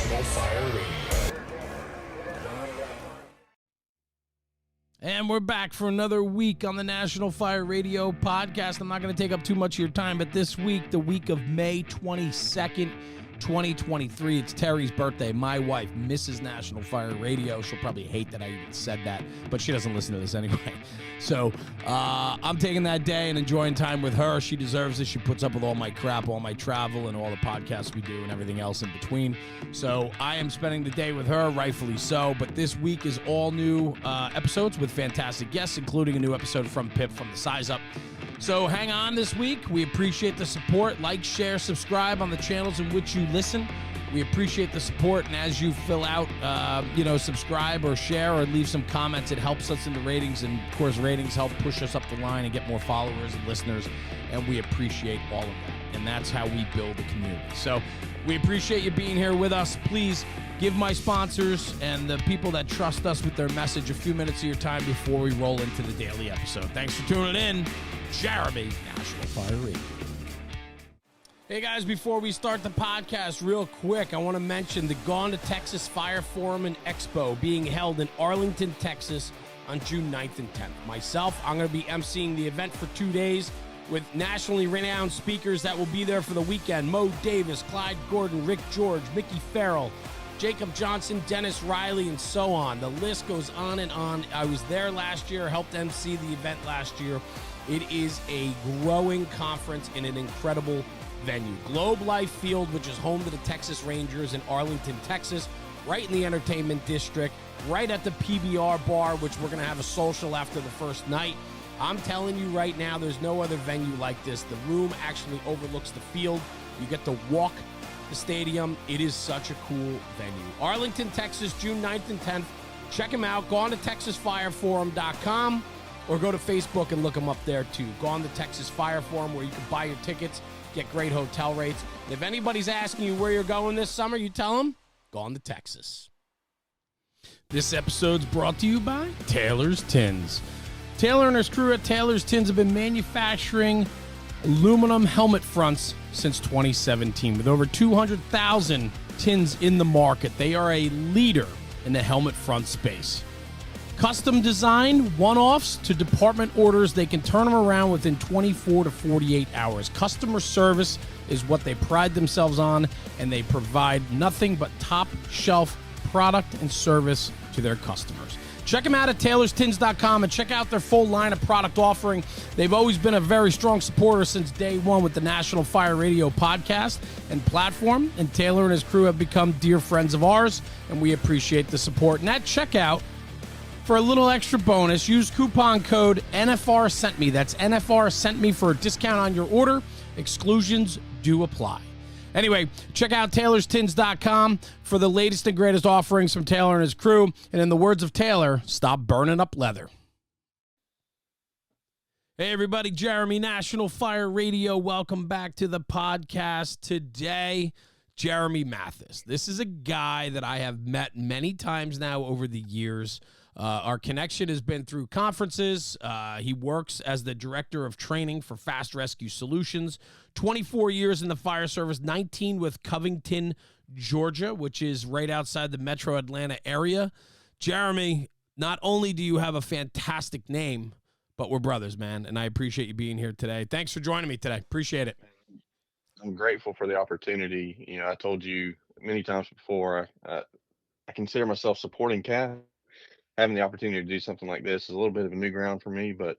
National Fire Radio. And we're back for another week on the National Fire Radio podcast. I'm not going to take up too much of your time, but this week, the week of May 22nd, 2023, it's Terry's birthday. My wife, Mrs. National Fire Radio. She'll probably hate that I even said that, but she doesn't listen to this anyway. So I'm taking that day and enjoying time with her. She deserves it. She puts up with all my crap, all my travel, and all the podcasts we do and everything else in between. So I am spending the day with her, rightfully so. But this week is all new episodes with fantastic guests, including a new episode from Pip from the Size Up. So hang on this week. We appreciate the support. Like, share, subscribe on the channels in which you listen. We appreciate the support, and as you fill out, subscribe or share or leave some comments, it helps us in the ratings, and of course, ratings help push us up the line and get more followers and listeners, and we appreciate all of that, and that's how we build a community. So we appreciate you being here with us. Please give my sponsors and the people that trust us with their message a few minutes of your time before we roll into the daily episode. Thanks for tuning in. Jeremy, National Fire Radio. Hey guys, before we start the podcast, real quick, I want to mention the Gone to Texas Fire Forum and Expo being held in Arlington, Texas on June 9th and 10th. Myself, I'm going to be emceeing the event for 2 days with nationally renowned speakers that will be there for the weekend. Mo Davis, Clyde Gordon, Rick George, Mickey Farrell, Jacob Johnson, Dennis Riley, and so on. The list goes on and on. I was there last year, helped MC the event last year. It is a growing conference in an incredible venue. Globe Life Field, which is home to the Texas Rangers in Arlington, Texas, right in the entertainment district, right at the PBR bar, which we're going to have a social after the first night. I'm telling you right now, there's no other venue like this. The room actually overlooks the field. You get to walk the stadium. It is such a cool venue. Arlington, Texas, June 9th and 10th. Check them out. Go on to TexasFireForum.com or go to Facebook and look them up there too. Go on to Texas Fire Forum where you can buy your tickets, get great hotel rates. And if anybody's asking you where you're going this summer, you tell them, go on to Texas. This episode's brought to you by Taylor's Tins. Taylor and his crew at Taylor's Tins have been manufacturing aluminum helmet fronts since 2017. With over 200,000 tins in the market, they are a leader in the helmet front space. Custom design, one-offs to department orders, they can turn them around within 24 to 48 hours. Customer service is what they pride themselves on, and they provide nothing but top-shelf product and service to their customers. Check them out at taylorstins.com and check out their full line of product offering. They've always been a very strong supporter since day one with the National Fire Radio podcast and platform, and Taylor and his crew have become dear friends of ours, and we appreciate the support. And at checkout, for a little extra bonus, use coupon code NFR Sent Me. That's NFR Sent Me for a discount on your order. Exclusions do apply. Anyway, check out TaylorsTins.com for the latest and greatest offerings from Taylor and his crew. And in the words of Taylor, stop burning up leather. Hey, everybody. Jeremy, National Fire Radio. Welcome back to the podcast today. Jeremy Mathis. This is a guy that I have met many times now over the years. Our connection has been through conferences. He works as the director of training for Fast Rescue Solutions. 24 years in the fire service, 19 with Covington, Georgia, which is right outside the metro Atlanta area. Jeremy, not only do you have a fantastic name, but we're brothers, man, and I appreciate you being here today. Thanks for joining me today. Appreciate it. I'm grateful for the opportunity. You know, I told you many times before, I consider myself supporting Cat. Having the opportunity to do something like this is a little bit of a new ground for me, but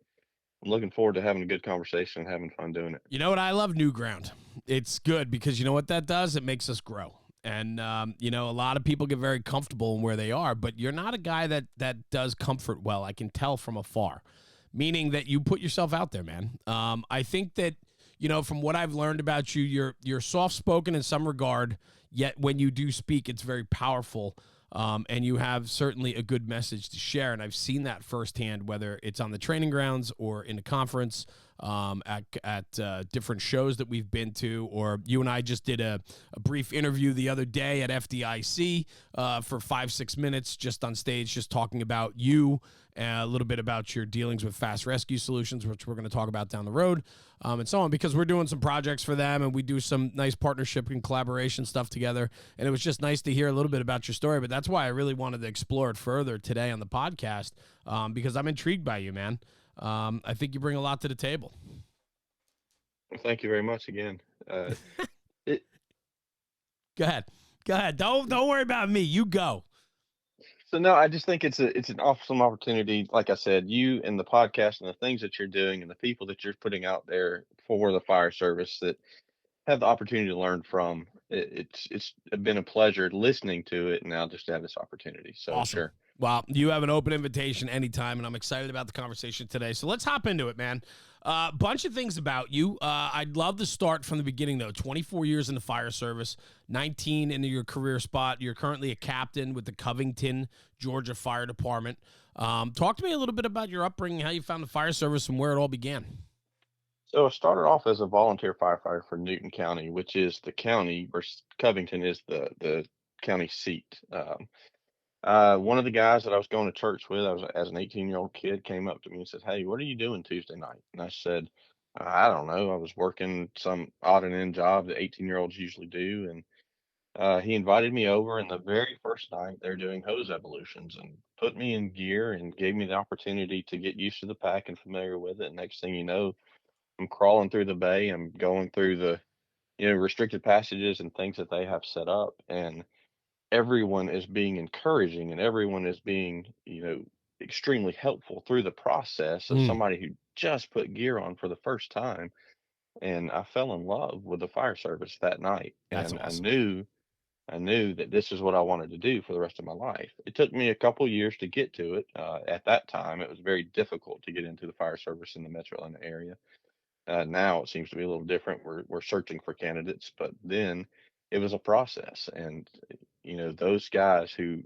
I'm looking forward to having a good conversation and having fun doing it. You know what? I love new ground. It's good because you know what that does? It makes us grow. And, a lot of people get very comfortable in where they are, but you're not a guy that does comfort well. I can tell from afar, meaning that you put yourself out there, man. I think that, from what I've learned about you, you're soft-spoken in some regard, yet when you do speak, it's very powerful. And you have certainly a good message to share, and I've seen that firsthand, whether it's on the training grounds or in a conference. at different shows that we've been to, or you and I just did a brief interview the other day at FDIC for 5-6 minutes just on stage, just talking about you, a little bit about your dealings with Fast Rescue Solutions, which we're going to talk about down the road, and so on, because we're doing some projects for them and we do some nice partnership and collaboration stuff together. And it was just nice to hear a little bit about your story. But that's why I really wanted to explore it further today on the podcast, because I'm intrigued by you, man. I think you bring a lot to the table. Well, thank you very much again. It Go ahead. Go ahead. Don't worry about me. You go. So no, I just think it's an awesome opportunity. Like I said, you and the podcast and the things that you're doing and the people that you're putting out there for the fire service that have the opportunity to learn from. It's been a pleasure listening to it, and now just to have this opportunity. So Awesome. sure. Well, you have an open invitation anytime, and I'm excited about the conversation today. So let's hop into it, man. Bunch of things about you. I'd love to start from the beginning, though. 24 years in the fire service, 19 into your career spot. You're currently a captain with the Covington, Georgia Fire Department. Talk to me a little bit about your upbringing, how you found the fire service, and where it all began. So I started off as a volunteer firefighter for Newton County, which is the county, where Covington is the county seat. One of the guys that I was going to church with, I was as an 18-year-old kid, came up to me and said, "Hey, what are you doing Tuesday night?" And I said, "I don't know. I was working some odd and end job that 18-year-olds usually do." And he invited me over, and the very first night they're doing hose evolutions and put me in gear and gave me the opportunity to get used to the pack and familiar with it. And next thing you know, I'm crawling through the bay. I'm going through the restricted passages and things that they have set up, and everyone is being encouraging and everyone is being extremely helpful through the process of Mm, somebody who just put gear on for the first time. And I fell in love with the fire service that night, that's and awesome. I knew that this is what I wanted to do for the rest of my life. It took me a couple years to get to it. At that time it was very difficult to get into the fire service in the metro Atlanta area. Now it seems to be a little different. We're searching for candidates, but then it was a process. And those guys who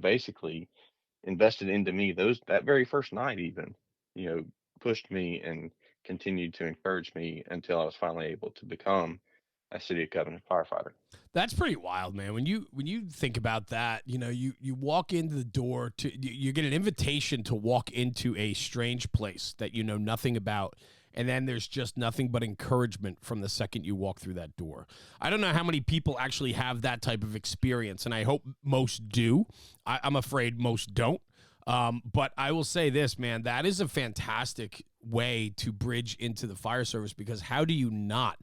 basically invested into me that very first night, even you know pushed me and continued to encourage me until I was finally able to become a City of Covenant firefighter. That's pretty wild, man. When you think about that, you walk into the door you get an invitation to walk into a strange place that you know nothing about, and then there's just nothing but encouragement from the second you walk through that door. I don't know how many people actually have that type of experience, and I hope most do. I'm afraid most don't. But I will say this, man, that is a fantastic way to bridge into the fire service, because how do you not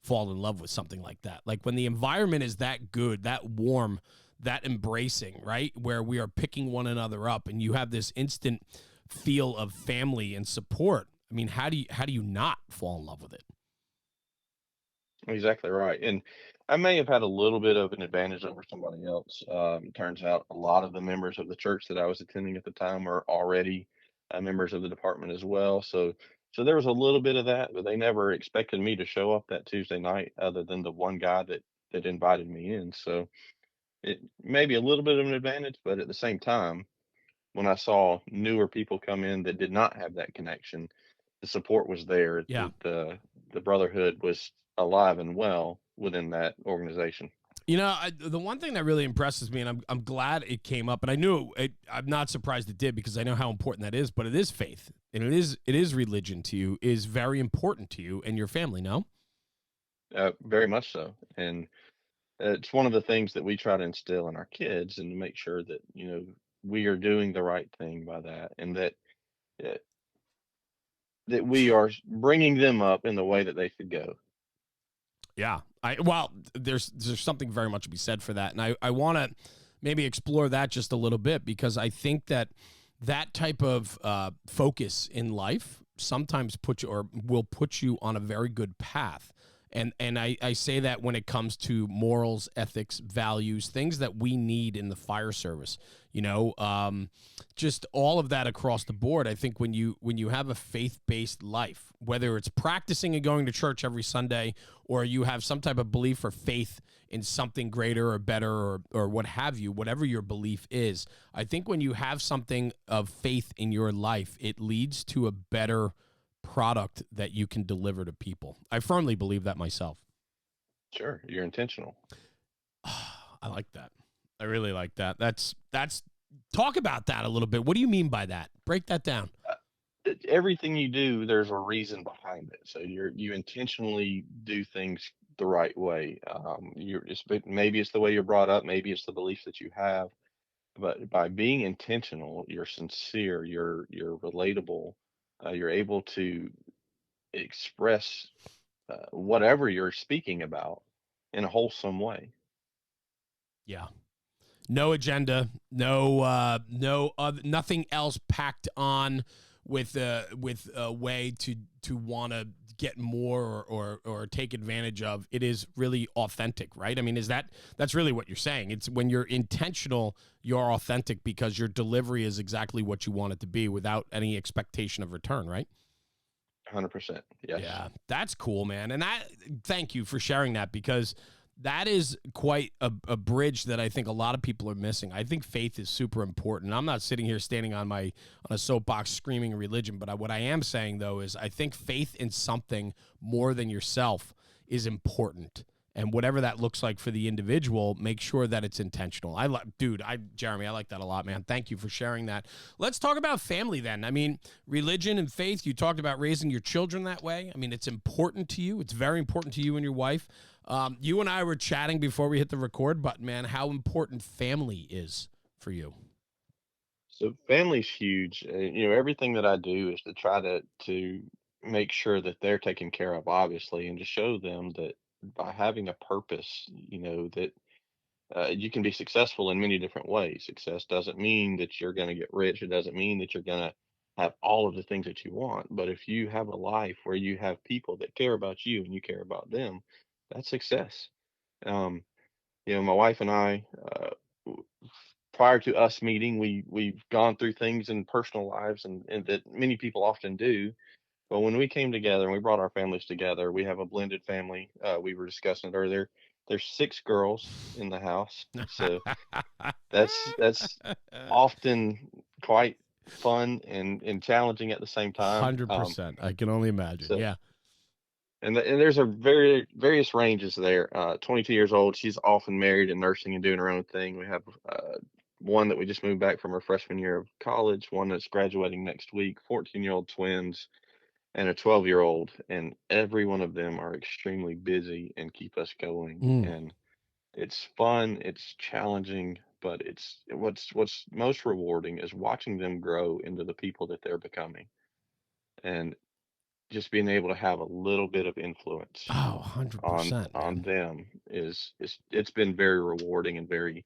fall in love with something like that? Like when the environment is that good, that warm, that embracing, right? Where we are picking one another up and you have this instant feel of family and support. I mean, how do you not fall in love with it? Exactly right. And I may have had a little bit of an advantage over somebody else. It turns out a lot of the members of the church that I was attending at the time were already members of the department as well. So there was a little bit of that, but they never expected me to show up that Tuesday night, other than the one guy that invited me in. So it may be a little bit of an advantage, but at the same time, when I saw newer people come in that did not have that connection, the support was there. Yeah. The brotherhood was alive and well within that organization. The one thing that really impresses me, and I'm glad it came up, and I knew I'm not surprised it did, because I know how important that is. But it is faith, and it is religion to you, is very important to you and your family. No. Very much so, and it's one of the things that we try to instill in our kids, and to make sure that we are doing the right thing by that, and uh, that we are bringing them up in the way that they should go. Yeah. There's something very much to be said for that. And I want to maybe explore that just a little bit, because I think that type of focus in life sometimes will put you on a very good path. And I say that when it comes to morals, ethics, values, things that we need in the fire service, just all of that across the board. I think when you have a faith-based life, whether it's practicing and going to church every Sunday, or you have some type of belief or faith in something greater or better, or what have you, whatever your belief is, I think when you have something of faith in your life, it leads to a better product that you can deliver to people. I firmly believe that myself. Sure, you're intentional. I like that. I really like that. That's talk about that a little bit. What do you mean by that? Break that down. Everything you do, there's a reason behind it. So you intentionally do things the right way. Maybe it's the way you're brought up, maybe it's the beliefs that you have, but by being intentional, you're sincere, you're relatable, you're able to express whatever you're speaking about in a wholesome way. Yeah. No agenda, no other, nothing else packed on with a way to want to get more or take advantage of. It is really authentic, right? I mean, that's really what you're saying. It's when you're intentional, you're authentic because your delivery is exactly what you want it to be without any expectation of return, right? 100%. Yes. Yeah, that's cool, man. And thank you for sharing that, because that is quite a bridge that I think a lot of people are missing. I think faith is super important. I'm not sitting here standing on a soapbox screaming religion, but what I am saying, though, is I think faith in something more than yourself is important. And whatever that looks like for the individual, make sure that it's intentional. Jeremy, I like that a lot, man. Thank you for sharing that. Let's talk about family then. I mean, religion and faith, you talked about raising your children that way. I mean, it's important to you. It's very important to you and your wife. You and I were chatting before we hit the record button, man, how important family is for you. So family's huge. Everything that I do is to try to make sure that they're taken care of, obviously, and to show them that by having a purpose, that you can be successful in many different ways. Success doesn't mean that you're going to get rich. It doesn't mean that you're going to have all of the things that you want. But if you have a life where you have people that care about you and you care about them, that's success. Um, my wife and I, w- prior to us meeting, we've gone through things in personal lives and that many people often do. But when we came together and we brought our families together, we have a blended family. We were discussing it earlier. There's 6 girls in the house, so that's often quite fun and challenging at the same time. 100%. I can only imagine. So Yeah. and there's a various ranges there. 22 years old, she's often married and nursing and doing her own thing. We have one that we just moved back from her freshman year of college, one that's graduating next week, 14-year-old twins, and a 12-year-old, and every one of them are extremely busy and keep us going. Mm. And it's fun, it's challenging, but it's what's most rewarding is watching them grow into the people that they're becoming. And just being able to have a little bit of influence Oh, on 100%, man. them is it's been very rewarding and very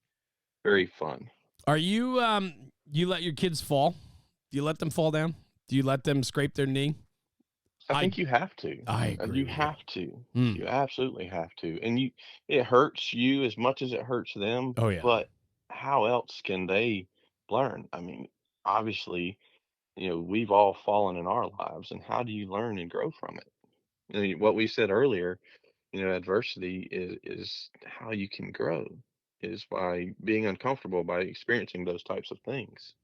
very fun. Are you let your kids fall? Do you let them fall down? Do you let them scrape their knee? I I think you have to. I agree You with you. have to. Mm. You absolutely have to. And it hurts you as much as it hurts them, Oh yeah. but how else can they learn? I mean, obviously, we've all fallen in our lives, and how do you learn and grow from it? I mean, what we said earlier, adversity is how you can grow, is by being uncomfortable, by experiencing those types of things.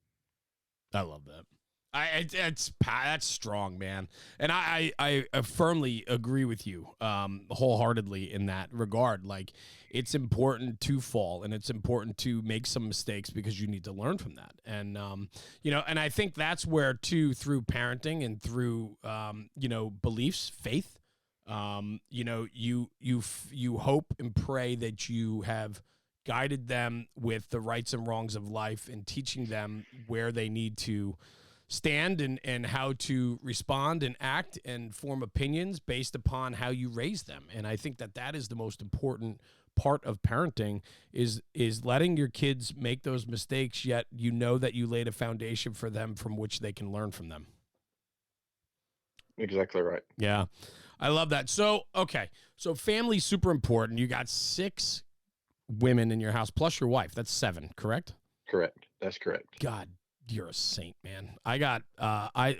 I love that. That's strong, man, and I firmly agree with you, wholeheartedly in that regard. Like, it's important to fall, and it's important to make some mistakes because you need to learn from that. And and I think that's where too, through parenting and through beliefs, faith, you hope and pray that you have guided them with the rights and wrongs of life and teaching them where they need to stand and how to respond and act and form opinions based upon how you raise them. And I think that is the most important part of parenting is letting your kids make those mistakes, yet that you laid a foundation for them from which they can learn from them. Exactly right. Yeah. I love that. So, okay. So family's super important. You got 6 women in your house plus your wife. That's 7, correct? Correct. That's correct. God, You're a saint, man. I got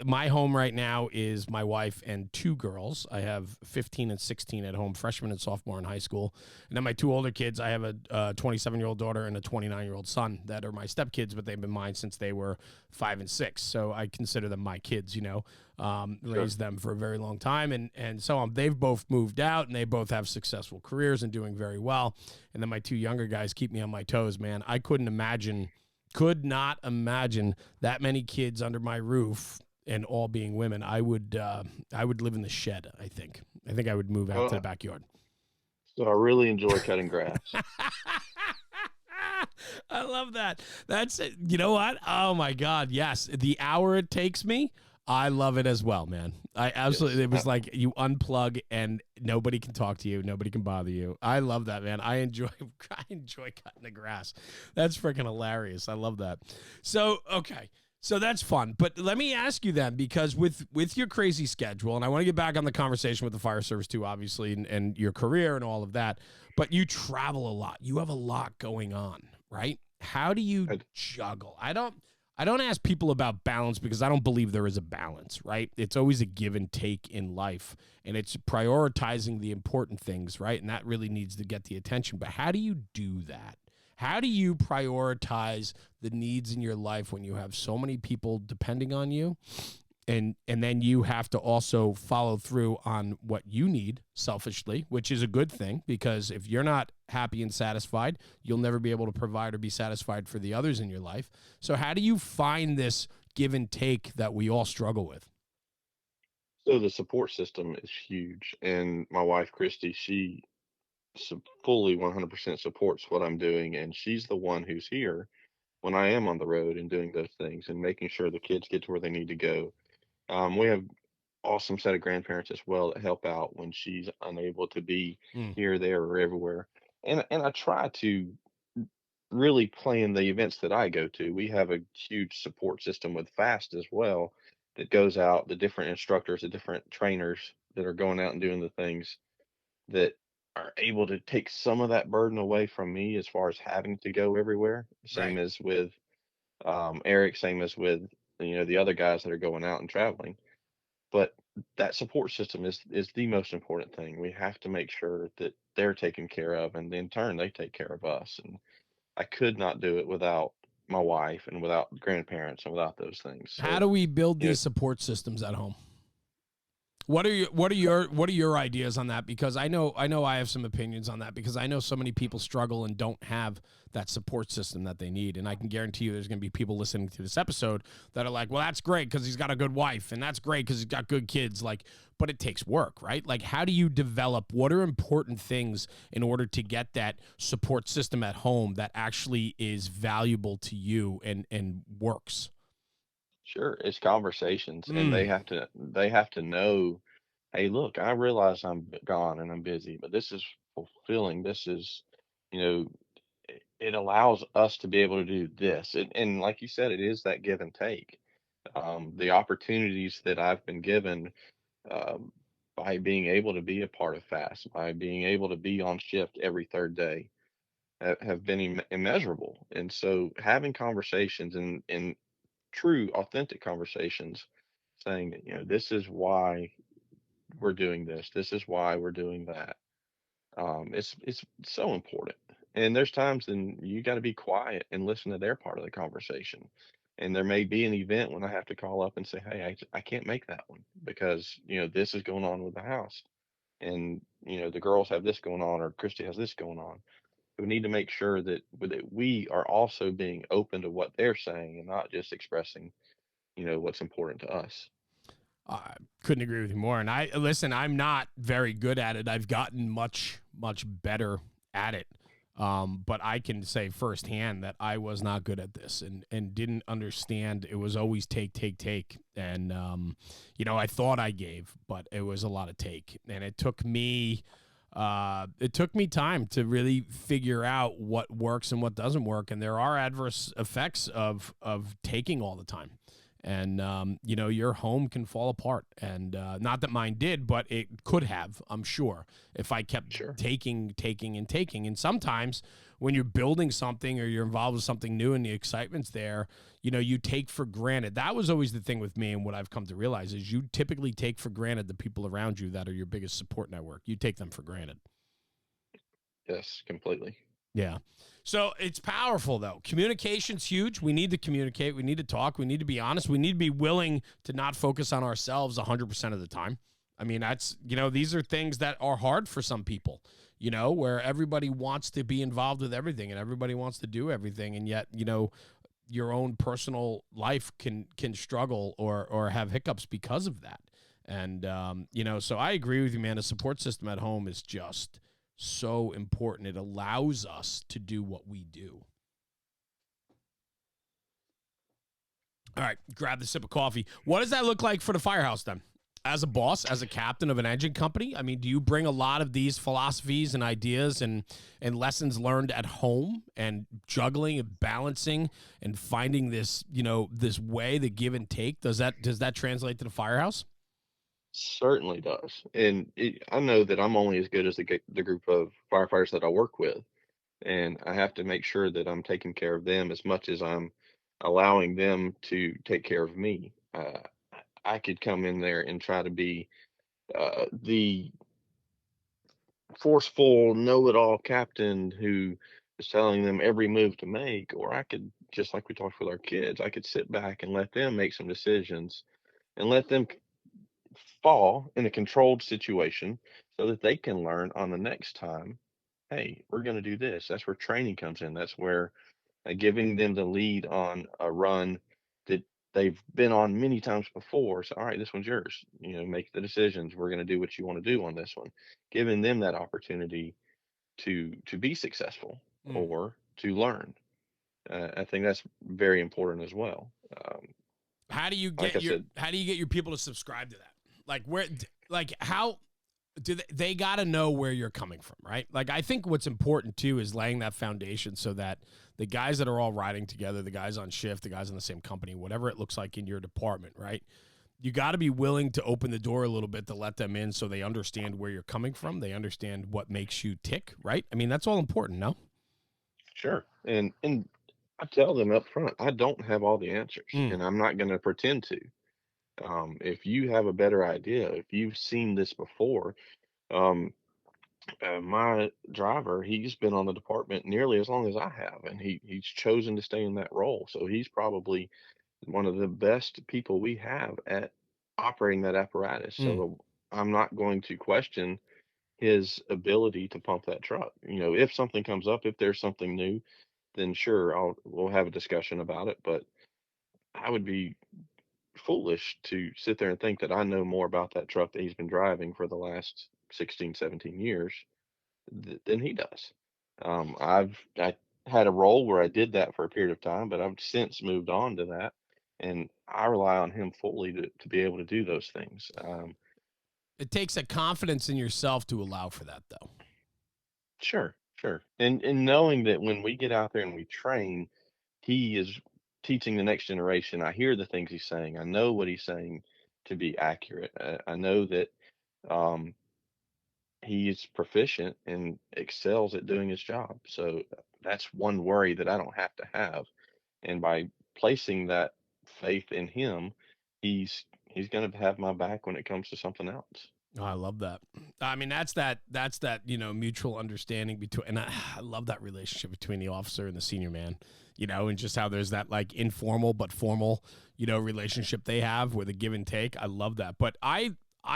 my home right now is my wife and 2 girls. I have 15 and 16 at home, freshman and sophomore in high school. And then my 2 older kids, I have a 27-year-old daughter and a 29-year-old son that are my stepkids, but they've been mine since they were 5 and 6. So I consider them my kids, raised them for a very long time. And so they've both moved out and they both have successful careers and doing very well. And then my 2 younger guys keep me on my toes, man. I could not imagine that many kids under my roof and all being women. I would live in the shed, I think. I think I would move out to the backyard. So I really enjoy cutting grass. I love that. That's it. You know what? Oh my God. Yes. The hour it takes me, I love it as well, man. I absolutely, yes. It was like you unplug and nobody can talk to you. Nobody can bother you. I love that, man. I enjoy cutting the grass. That's freaking hilarious. I love that. So, okay. So that's fun. But let me ask you then, because with your crazy schedule, and I want to get back on the conversation with the fire service too, obviously, and your career and all of that, but you travel a lot. You have a lot going on, right? How do you juggle? I don't ask people about balance because I don't believe there is a balance, right? It's always a give and take in life, and it's prioritizing the important things, right? And that really needs to get the attention. But how do you do that? How do you prioritize the needs in your life when you have so many people depending on you? And then you have to also follow through on what you need selfishly, which is a good thing, because if you're not happy and satisfied, you'll never be able to provide or be satisfied for the others in your life. So how do you find this give and take that we all struggle with? So the support system is huge. And my wife, Christy, she fully 100% supports what I'm doing. And she's the one who's here when I am on the road and doing those things and making sure the kids get to where they need to go. We have awesome set of grandparents as well that help out when she's unable to be here, there, or everywhere. And I try to really plan the events that I go to. We have a huge support system with FAST as well that goes out, the different instructors, the different trainers that are going out and doing the things that are able to take some of that burden away from me as far as having to go everywhere. Same Right. as with Eric, same as with the other guys that are going out and traveling. But that support system is the most important thing. We have to make sure that they're taken care of, and in turn they take care of us. And I could not do it without my wife and without grandparents and without those things. How So, do we build these support systems at home? What are your ideas on that? Because I know I have some opinions on that, because I know so many people struggle and don't have that support system that they need. And I can guarantee you there's going to be people listening to this episode that are like, well, that's great because he's got a good wife, and that's great because he's got good kids. Like, but it takes work, right? Like, how do you develop, what are important things in order to get that support system at home that actually is valuable to you and works? sure, it's conversations, and they have to know, hey, look, I realize I'm gone and I'm busy, but this is fulfilling. This is, you know, it allows us to be able to do this. And like you said, it is that give and take. The opportunities that I've been given um, by being able to be a part of FAST, by being able to be on shift every third day, have been immeasurable. And so having conversations and true, authentic conversations saying that, this is why we're doing this. This is why we're doing that. It's so important. And there's times then you got to be quiet and listen to their part of the conversation. And there may be an event when I have to call up and say, hey, I can't make that one because, this is going on with the house. And, the girls have this going on or Christy has this going on. We need to make sure that we are also being open to what they're saying and not just expressing, what's important to us. I couldn't agree with you more. And I'm not very good at it. I've gotten much, much better at it. But I can say firsthand that I was not good at this and didn't understand. It was always take. And, I thought I gave, but it was a lot of take. And it took me time to really figure out what works and what doesn't work. And there are adverse effects of taking all the time. And your home can fall apart. And not that mine did, but it could have, I'm sure, if I kept Sure. taking and taking. And sometimes when you're building something or you're involved with something new and the excitement's there, you take for granted. That was always the thing with me, and what I've come to realize is you typically take for granted the people around you that are your biggest support network. You take them for granted. Yes, completely. Yeah. So it's powerful, though. Communication's huge. We need to communicate. We need to talk. We need to be honest. We need to be willing to not focus on ourselves 100% of the time. I mean, these are things that are hard for some people, where everybody wants to be involved with everything and everybody wants to do everything. And yet, your own personal life can struggle or have hiccups because of that. And, so I agree with you, man. A support system at home is just so important. It allows us to do what we do. All right, grab the sip of coffee. What does that look like for the firehouse then? As a boss, as a captain of an engine company, I mean, do you bring a lot of these philosophies and ideas and lessons learned at home and juggling and balancing and finding this, this way, the give and take? Does that translate to the firehouse? Certainly does. And I know that I'm only as good as the group of firefighters that I work with. And I have to make sure that I'm taking care of them as much as I'm allowing them to take care of me. I could come in there and try to be the forceful, know-it-all captain who is telling them every move to make, or I could, just like we talked with our kids, I could sit back and let them make some decisions and let them fall in a controlled situation so that they can learn on the next time. Hey, we're going to do this. That's where training comes in. That's where giving them the lead on a run that they've been on many times before. So, all right, this one's yours. Make the decisions. We're going to do what you want to do on this one. Giving them that opportunity to be successful Mm. or to learn. I think that's very important as well. How do you Like get I your said, people to subscribe to that? Like how do they got to know where you're coming from, right? Like I think what's important too is laying that foundation so that the guys that are all riding together, the guys on shift, the guys in the same company, whatever it looks like in your department, right? You got to be willing to open the door a little bit to let them in so they understand where you're coming from. They understand what makes you tick, right? I mean, that's all important, no? sure. And I tell them up front, I don't have all the answers, Mm, and I'm not going to pretend to. If you have a better idea, if you've seen this before, um, my driver, he's been on the department nearly as long as I have, and he's chosen to stay in that role. So he's probably one of the best people we have at operating that apparatus. mm. So I'm not going to question his ability to pump that truck. If something comes up, if there's something new, then sure, we'll have a discussion about it. But I would be foolish to sit there and think that I know more about that truck that he's been driving for the last 16, 17 years than he does. I had a role where I did that for a period of time, but I've since moved on to that, and I rely on him fully to be able to do those things. It takes a confidence in yourself to allow for that, though. Sure, sure, and knowing that when we get out there and we train, he is teaching the next generation. I hear the things he's saying. I know what he's saying to be accurate. I know that um, he is proficient and excels at doing his job. So that's one worry that I don't have to have. And by placing that faith in him, he's going to have my back when it comes to something else. Oh, I love that. I mean, that's that mutual understanding between, and I love that relationship between the officer and the senior man, and just how there's that like informal but formal, relationship they have with a give and take. I love that. But I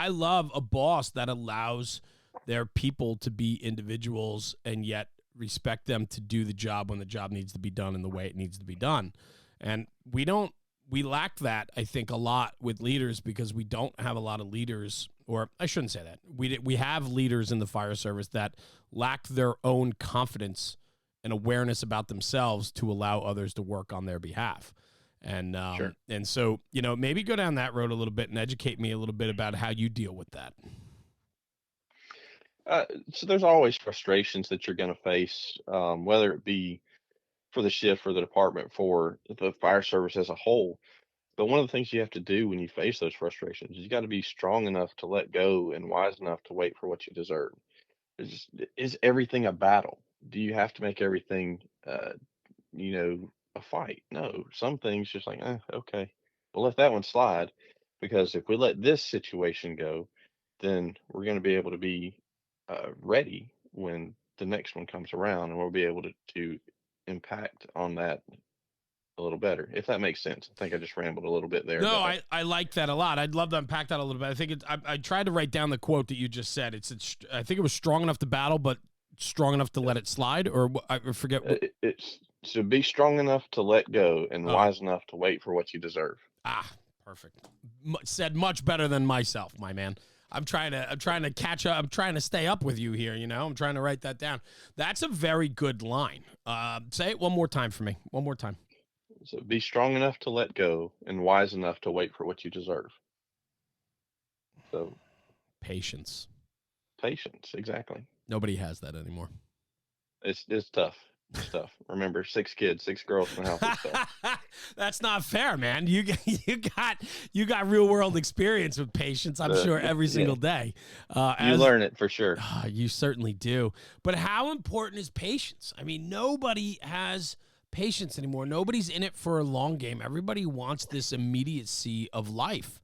love a boss that allows their people to be individuals and yet respect them to do the job when the job needs to be done in the way it needs to be done. And we lack that, I think, a lot with leaders because we don't have a lot of leaders, or I shouldn't say that. We have leaders in the fire service that lack their own confidence and awareness about themselves to allow others to work on their behalf. And Sure. and so, maybe go down that road a little bit and educate me a little bit about how you deal with that. Uh, so there's always frustrations that you're going to face, whether it be for the shift, for the department, for the fire service as a whole. But one of the things you have to do when you face those frustrations, you got to be strong enough to let go and wise enough to wait for what you deserve. Is everything a battle? Do you have to make everything, you know, a fight? No. Some things just like, okay, we'll let that one slide, because if we let this situation go, then we're going to be able to be ready when the next one comes around, and we'll be able to impact on that a little better, if that makes sense. I think I just rambled a little bit there, No, but I like that a lot. I'd love to unpack that a little bit. I think I tried to write down the quote that you just said. I think it was strong enough to battle, but strong enough to let it slide, or I forget. it's to be strong enough to let go and Oh, wise enough to wait for what you deserve. perfect. Said much better than myself, my man. I'm trying to catch up. I'm trying to stay up with you here. I'm trying to write that down. That's a very good line. Say it one more time for me. One more time. So be strong enough to let go and wise enough to wait for what you deserve. So Patience. patience, exactly. Nobody has that anymore. It's tough. It's tough. Remember, 6 kids, 6 girls in the house. It's tough. That's not fair, man. You got real world experience with patience, I'm sure, every Yeah, single day. you As learn it for sure. You certainly do. But how important is patience? I mean, nobody has patience anymore. Nobody's in it for a long game. Everybody wants this immediacy of life.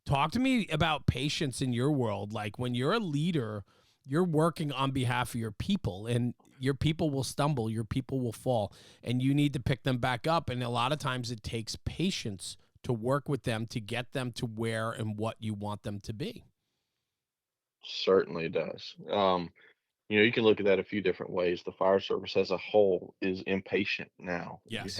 Talk to me about patience in your world. Like when you're a leader, you're working on behalf of your people, and your people will stumble, your people will fall, and you need to pick them back up. And a lot of times it takes patience to work with them to get them to where and what you want them to be. Certainly does. You can look at that a few different ways. The fire service as a whole is impatient now. Yes.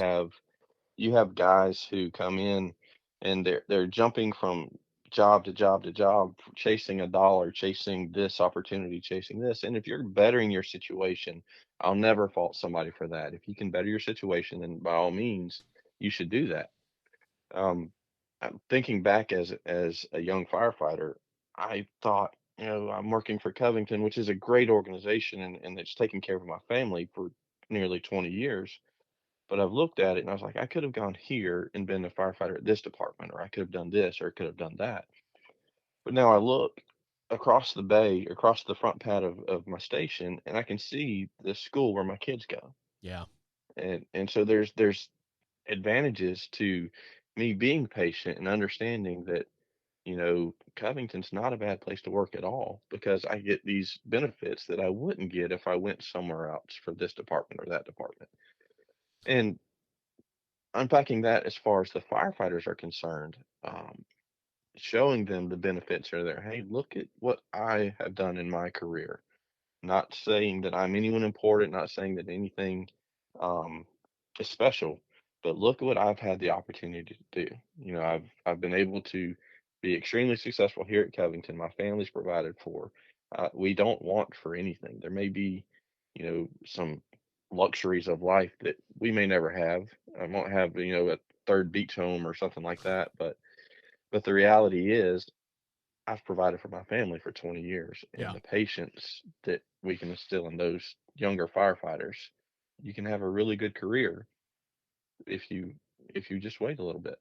You have guys who come in and they're jumping from job to job to job, chasing a dollar, chasing this opportunity, chasing this. And if you're bettering your situation, I'll never fault somebody for that. If you can better your situation, then by all means, you should do that. I'm thinking back as a young firefighter, I thought, I'm working for Covington, which is a great organization, and it's taken care of my family for nearly 20 years. But I've looked at it and I was like, I could have gone here and been a firefighter at this department, or I could have done this, or I could have done that. But now I look across the bay, across the front pad of my station, and I can see the school where my kids go. Yeah. And so there's advantages to me being patient and understanding that, Covington's not a bad place to work at all, because I get these benefits that I wouldn't get if I went somewhere else for this department or that department. And unpacking that as far as the firefighters are concerned, showing them the benefits are there. Hey, look at what I have done in my career. Not saying that I'm anyone important, not saying that anything um, is special, but look at what I've had the opportunity to do. I've been able to be extremely successful here at Covington. My family's provided for. We don't want for anything. There may be, some luxuries of life that we may never have. I won't have, a third beach home or something like that, but the reality is I've provided for my family for 20 years, and Yeah. the patience that we can instill in those younger firefighters, you can have a really good career if you just wait a little bit.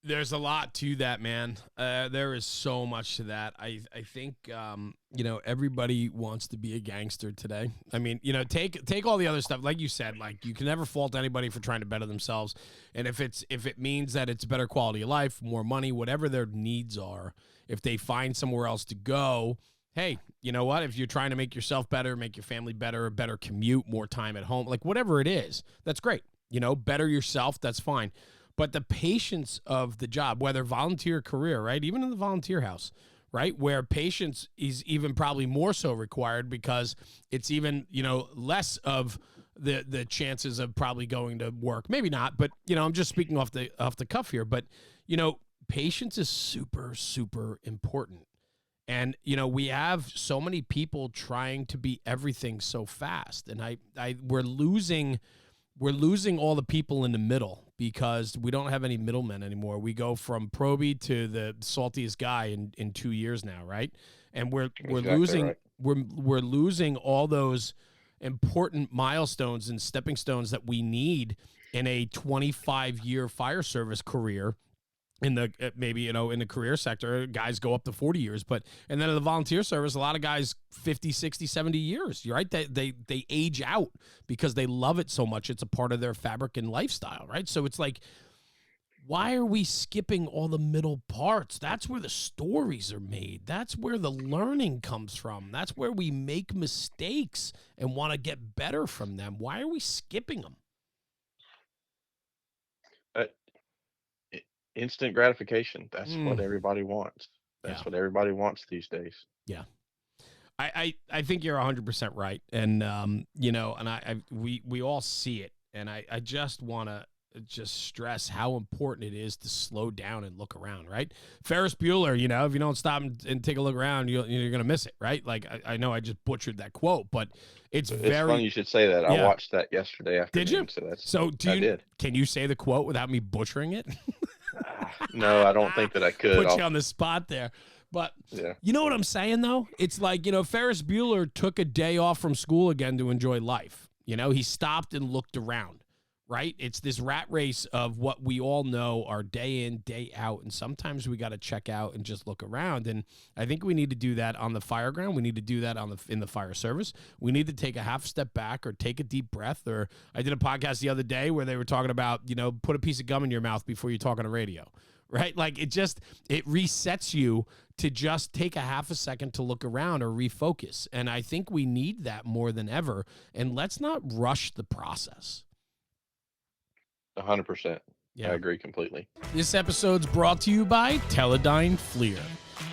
There's a lot to that, man. There is so much to that. I think everybody wants to be a gangster today. I mean, take all the other stuff, like you said. Like you can never fault anybody for trying to better themselves, and if it means that it's better quality of life, more money, whatever their needs are, if they find somewhere else to go, hey, you know what? If you're trying to make yourself better, make your family better, a better commute, more time at home, like whatever it is, that's great. Better yourself, that's fine. But the patience of the job, whether volunteer career, right? Even in the volunteer house, right? Where patience is even probably more so required because it's even, less of the chances of probably going to work. Maybe not, but I'm just speaking off the cuff here. But, patience is super, super important. And, we have so many people trying to be everything so fast. And we're losing all the people in the middle because we don't have any middlemen anymore. We go from Proby to the saltiest guy in 2 years now, right? And we're Exactly losing right. we're losing all those. important milestones and stepping stones that we need in a 25-year fire service career. In the maybe in the career sector, guys go up to 40 years, but and then in the volunteer service, a lot of guys 50, 60, 70 years. You're right. They age out because they love it so much. It's a part of their fabric and lifestyle, right? So it's like, why are we skipping all the middle parts? That's where the stories are made. That's where the learning comes from. That's where we make mistakes and want to get better from them. Why are we skipping them? Uh, Instant gratification. That's what everybody wants. Yeah. That's what everybody wants these days. Yeah. I think you're 100% right. And, and we all see it. And I just want to just stress how important it is to slow down and look around, right? Ferris Bueller, if you don't stop and take a look around, you're going to miss it, right? Like, I know I just butchered that quote, but it's funny you should say that. Yeah. I watched that yesterday afternoon. Did you? So can you say the quote without me butchering it? No, I don't think that I could. Put you on the spot there. But You know what I'm saying, though? It's like, Ferris Bueller took a day off from school again to enjoy life. He stopped and looked around, right? It's this rat race of what we all know are day in, day out. And sometimes we got to check out and just look around. And I think we need to do that on the fire ground. We need to do that in the fire service. We need to take a half step back or take a deep breath. Or I did a podcast the other day where they were talking about, put a piece of gum in your mouth before you talk on the radio. Right? Like it resets you to just take a half a second to look around or refocus. And I think we need that more than ever. And let's not rush the process. 100%. Yeah. I agree completely. This episode's brought to you by Teledyne FLIR.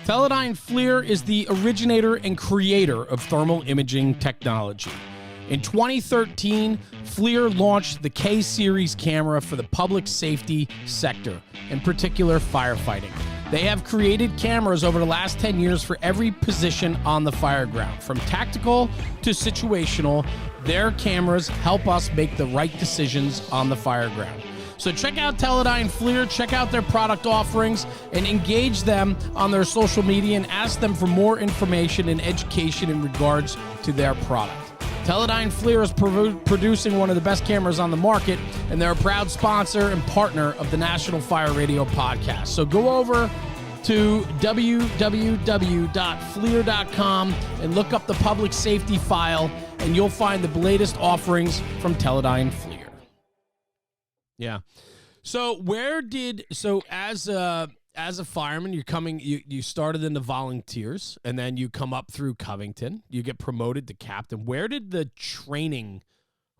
Teledyne FLIR is the originator and creator of thermal imaging technology. In 2013, FLIR launched the K-Series camera for the public safety sector, in particular firefighting. They have created cameras over the last 10 years for every position on the fire ground. From tactical to situational, their cameras help us make the right decisions on the fire ground. So check out Teledyne FLIR, check out their product offerings, and engage them on their social media and ask them for more information and education in regards to their product. Teledyne FLIR is producing one of the best cameras on the market, and they're a proud sponsor and partner of the National Fire Radio podcast. So go over to www.flir.com and look up the public safety file, and you'll find the latest offerings from Teledyne FLIR. Yeah. So as a fireman, you started in the volunteers, and then you come up through Covington. You get promoted to captain. Where did the training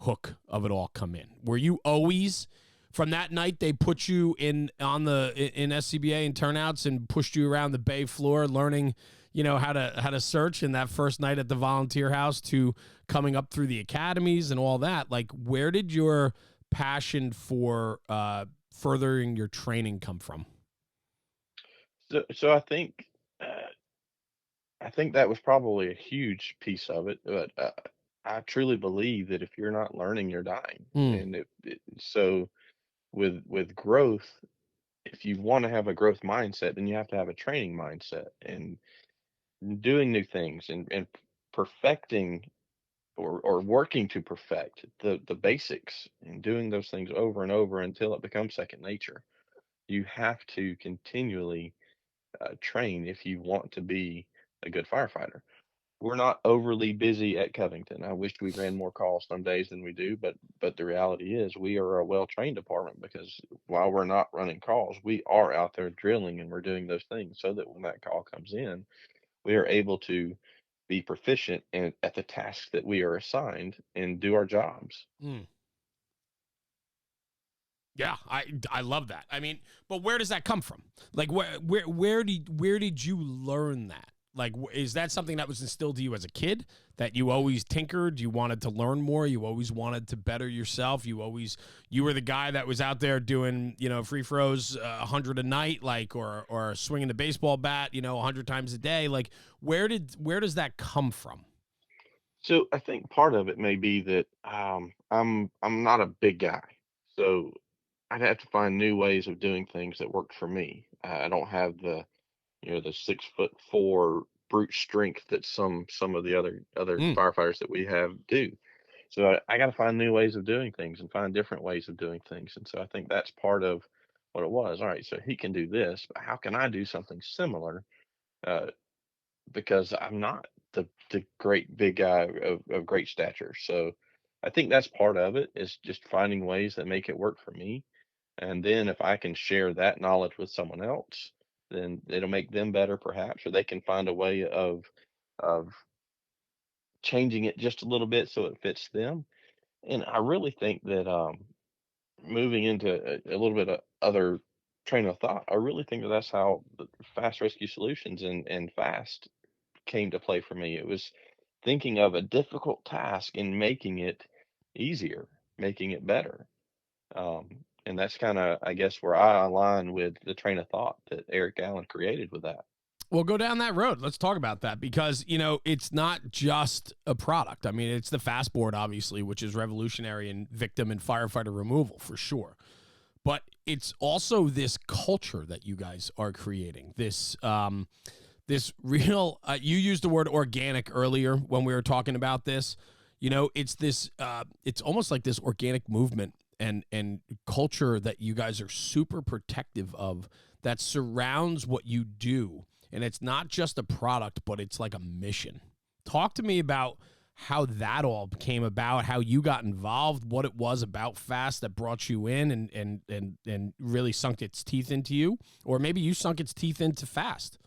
hook of it all come in? Were you always, from that night they put you in SCBA and turnouts and pushed you around the bay floor learning, how to search, in that first night at the volunteer house to coming up through the academies and all that? Like, where did your passion for furthering your training come from? So I think that was probably a huge piece of it, but I truly believe that if you're not learning, you're dying. And so with growth, if you want to have a growth mindset, then you have to have a training mindset and doing new things and perfecting or working to perfect the basics and doing those things over and over until it becomes second nature. You have to continually train if you want to be a good firefighter. We're not overly busy at Covington. I wish we ran more calls some days than we do, but the reality is we are a well-trained department, because while we're not running calls, we are out there drilling and we're doing those things so that when that call comes in, we are able to be proficient at the tasks that we are assigned and do our jobs. Yeah, I love that. I mean, but where does that come from? Like, where did you learn that? Like, is that something that was instilled to you as a kid, that you always tinkered, you wanted to learn more, you always wanted to better yourself, you were the guy that was out there doing, free throws 100 a night, like, or swinging the baseball bat, 100 times a day? Like, where does that come from? So I think part of it may be that I'm not a big guy, so I'd have to find new ways of doing things that worked for me. I don't have the 6'4" brute strength that some of the other firefighters that we have do. So I got to find new ways of doing things and find different ways of doing things. And so I think that's part of what it was. All right, so he can do this, but how can I do something similar? Uh, because I'm not the great big guy of great stature. So I think that's part of it is just finding ways that make it work for me. And then if I can share that knowledge with someone else, then it'll make them better perhaps, or they can find a way of changing it just a little bit so it fits them. And I really think that moving into a little bit of other train of thought, I really think that that's how the fast rescue solutions and fast came to play for me. It was thinking of a difficult task and making it easier, making it better. And that's kind of, I guess, where I align with the train of thought that Eric Allen created with that. Well, go down that road. Let's talk about that because, it's not just a product. I mean, it's the fast board, obviously, which is revolutionary in victim and firefighter removal for sure. But it's also this culture that you guys are creating. This real, you used the word organic earlier when we were talking about this. It's this, it's almost like this organic movement and culture that you guys are super protective of that surrounds what you do. And it's not just a product, but it's like a mission. Talk to me about how that all came about, how you got involved, what it was about Fast that brought you in and really sunk its teeth into you, or maybe you sunk its teeth into Fast.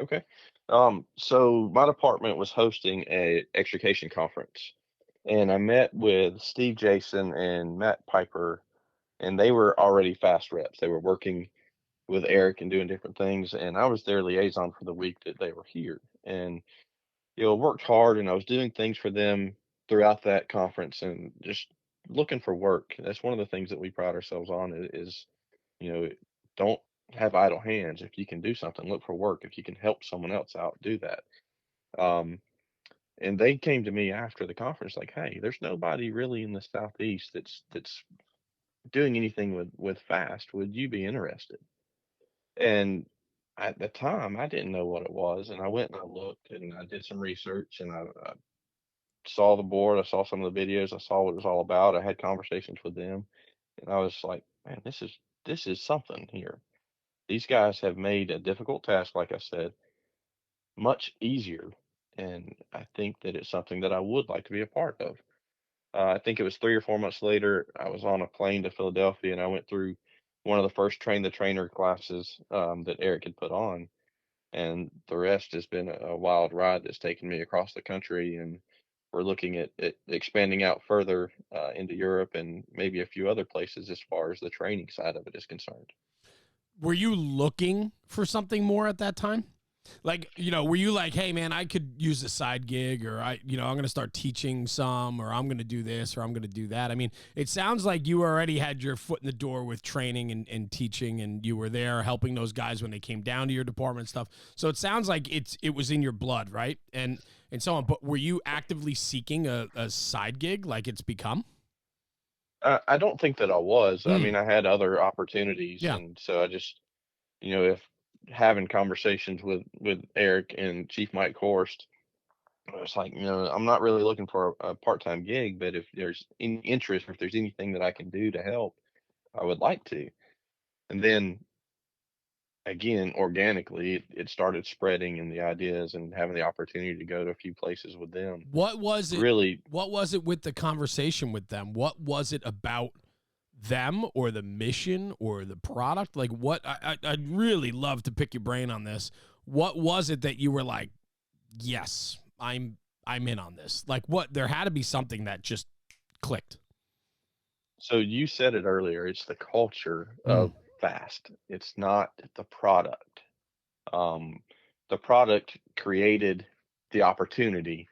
Okay. So my department was hosting a extrication conference, and I met with Steve Jason and Matt Piper, and they were already fast reps. They were working with Eric and doing different things, and I was their liaison for the week that they were here. And worked hard, and I was doing things for them throughout that conference, and just looking for work. That's one of the things that we pride ourselves on is you know, don't have idle hands. If you can do something, look for work. If you can help someone else out, do that. Um, and they came to me after the conference like, "Hey, there's nobody really in the southeast that's doing anything with fast. Would you be interested?" And at the time, I didn't know what it was, and I went and I looked and I did some research and I saw the board. I saw some of the videos. I saw what it was all about. I had conversations with them, and I was like, "Man, this is something here." These guys have made a difficult task, like I said, much easier. And I think that it's something that I would like to be a part of. I think it was 3 or 4 months later, I was on a plane to Philadelphia and I went through one of the first train the trainer classes that Eric had put on. And the rest has been a wild ride that's taken me across the country. And we're looking at expanding out further into Europe and maybe a few other places as far as the training side of it is concerned. Were you looking for something more at that time? Like, were you like, hey man, I could use a side gig, or I'm going to start teaching some, or I'm going to do this, or I'm going to do that. I mean, it sounds like you already had your foot in the door with training and teaching, and you were there helping those guys when they came down to your department and stuff. So it sounds like it was in your blood, right? And so on. But were you actively seeking a side gig like it's become? I don't think that I was. I Mm, mean, I had other opportunities, yeah. and so I just, if having conversations with Eric and Chief Mike Horst, I was like, I'm not really looking for a part-time gig, but if there's any interest, or if there's anything that I can do to help, I would like to. And then again, organically, it started spreading, and the ideas and having the opportunity to go to a few places with them What was it? really. What was it with the conversation with them? What was it about them or the mission or the product? Like what I'd really love to pick your brain on this. What was it that you were like, yes, I'm in on this? Like what there had to be something that just clicked. So you said it earlier, it's the culture Mm. of fast. It's not the product. Um, the product created the opportunity,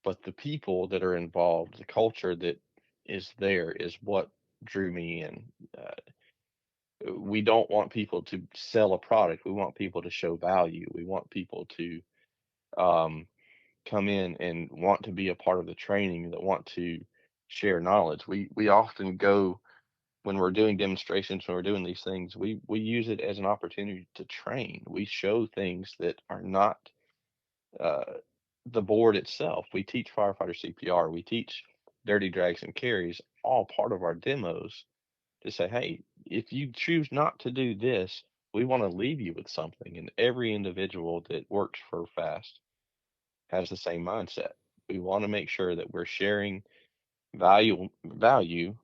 but the people that are involved, the culture that is there is what drew me in. We don't want people to sell a product. We want people to show value. We want people to um, come in and want to be a part of the training, that want to share knowledge. We often go when we're doing demonstrations, when we're doing these things, we use it as an opportunity to train. We show things that are not uh, the board itself. We teach firefighter CPR. We teach dirty drags and carries, all part of our demos to say, hey, if you choose not to do this, we want to leave you with something. And every individual that works for Fast has the same mindset. We want to make sure that we're sharing value